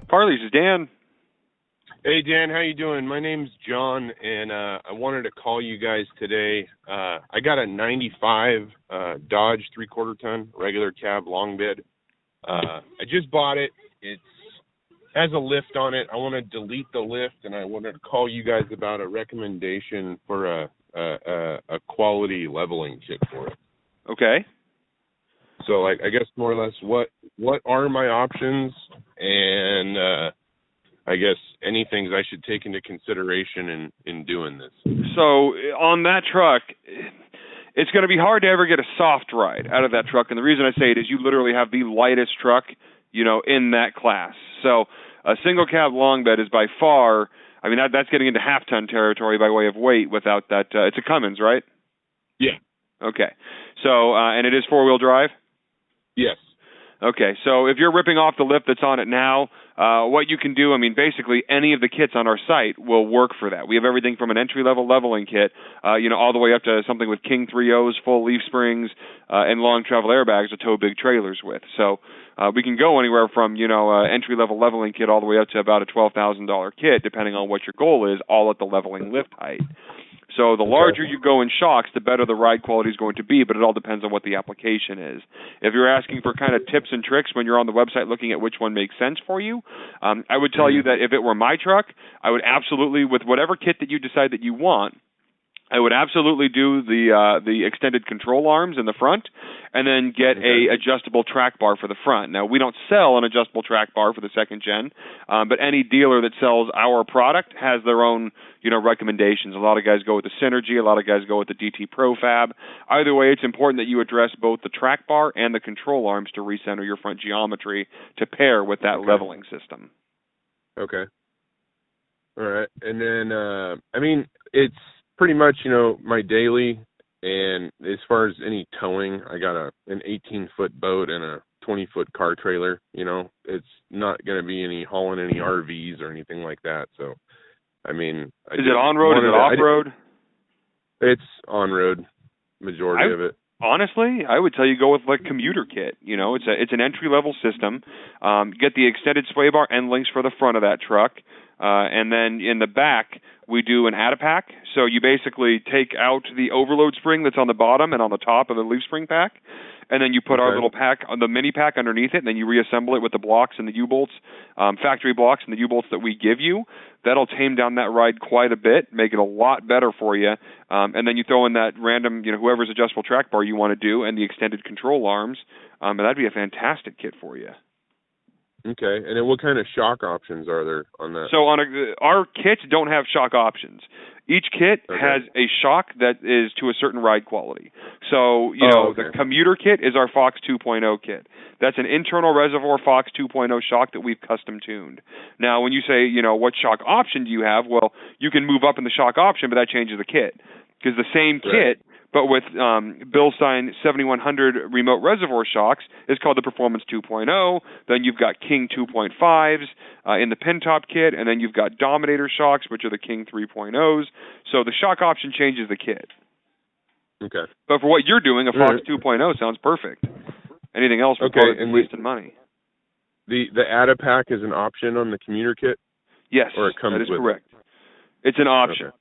Parley, this is Dan. Hey, Dan, how you doing? My name's John, and I wanted to call you guys today. I got a 95 Dodge 3/4 ton regular cab long bed. I just bought it. It has a lift on it. I want to delete the lift, and I wanted to call you guys about a recommendation for a quality leveling kit for it. Okay. So, like, I guess more or less, what are my options, and I guess any things I should take into consideration in doing this. So on that truck, it's going to be hard to ever get a soft ride out of that truck, and the reason I say it is you literally have the lightest truck, in that class. So a single cab long bed is by far, I mean, that's getting into half-ton territory by way of weight without that. It's a Cummins, right? Yeah. Okay. So, and it is four-wheel drive? Yes. Okay, so if you're ripping off the lift that's on it now, what you can do, I mean, basically any of the kits on our site will work for that. We have everything from an entry-level leveling kit, all the way up to something with King 3.0s, full leaf springs, and long travel airbags to tow big trailers with. So we can go anywhere from, entry-level leveling kit all the way up to about a $12,000 kit, depending on what your goal is, all at the leveling lift height. So the larger you go in shocks, the better the ride quality is going to be, but it all depends on what the application is. If you're asking for kind of tips and tricks when you're on the website looking at which one makes sense for you, I would tell you that if it were my truck, I would absolutely, with whatever kit that you decide that you want, I would absolutely do the extended control arms in the front, and then get a adjustable track bar for the front. Now, we don't sell an adjustable track bar for the second gen, but any dealer that sells our product has their own, recommendations. A lot of guys go with the Synergy, a lot of guys go with the DT Pro Fab. Either way, it's important that you address both the track bar and the control arms to recenter your front geometry to pair with that leveling system. Okay. All right. And then, it's pretty much, my daily, and as far as any towing, I got an 18-foot boat and a 20-foot car trailer. It's not going to be any hauling any RVs or anything like that. So, is it on-road? Is it off-road? It's on-road, majority of it. Honestly, I would tell you go with like commuter kit. It's an entry-level system. Get the extended sway bar end links for the front of that truck. And then in the back, we do an Adapack. So you basically take out the overload spring that's on the bottom and on the top of the leaf spring pack, and then you put our little pack, the mini pack underneath it, and then you reassemble it with the blocks and the U-bolts, factory blocks and the U-bolts that we give you. That'll tame down that ride quite a bit, make it a lot better for you. And then you throw in that random, whoever's adjustable track bar you want to do and the extended control arms, and that'd be a fantastic kit for you. Okay, and then what kind of shock options are there on that? So our kits don't have shock options. Each kit has a shock that is to a certain ride quality. So, the commuter kit is our Fox 2.0 kit. That's an internal reservoir Fox 2.0 shock that we've custom tuned. Now, when you say, what shock option do you have? Well, you can move up in the shock option, but that changes the kit. Because the same kit, but with Bilstein 7100 remote reservoir shocks, is called the Performance 2.0. Then you've got King 2.5s in the pin top kit, and then you've got Dominator shocks, which are the King 3.0s. So the shock option changes the kit. Okay. But for what you're doing, a Fox 2.0 sounds perfect. Anything else would be wasting money. The Adapack is an option on the commuter kit? Yes, or it comes that is with correct. It's an option. Okay.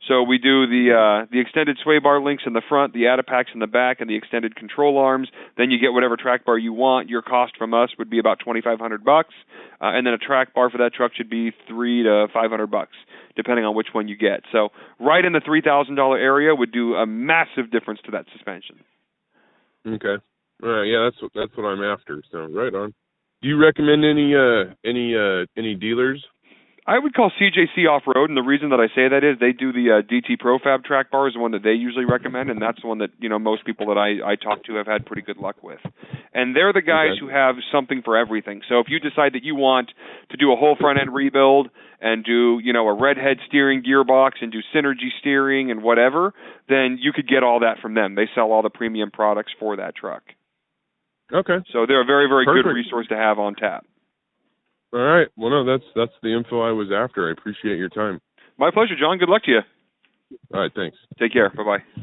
So we do the extended sway bar links in the front, the Adapacks in the back, and the extended control arms. Then you get whatever track bar you want. Your cost from us would be about $2,500, and then a track bar for that truck should be $300 to $500, depending on which one you get. So right in the $3,000 area would do a massive difference to that suspension. Okay. All right. Yeah, that's what I'm after. So right on. Do you recommend any dealers? I would call CJC Off-Road, and the reason that I say that is they do the DT Pro Fab track bar is the one that they usually recommend, and that's the one that most people that I talk to have had pretty good luck with. And they're the guys who have something for everything. So if you decide that you want to do a whole front-end rebuild and do a redhead steering gearbox and do Synergy steering and whatever, then you could get all that from them. They sell all the premium products for that truck. Okay. So they're a very, very good resource to have on tap. All right. Well, no, that's the info I was after. I appreciate your time. My pleasure, John. Good luck to you. All right. Thanks. Take care. Bye-bye.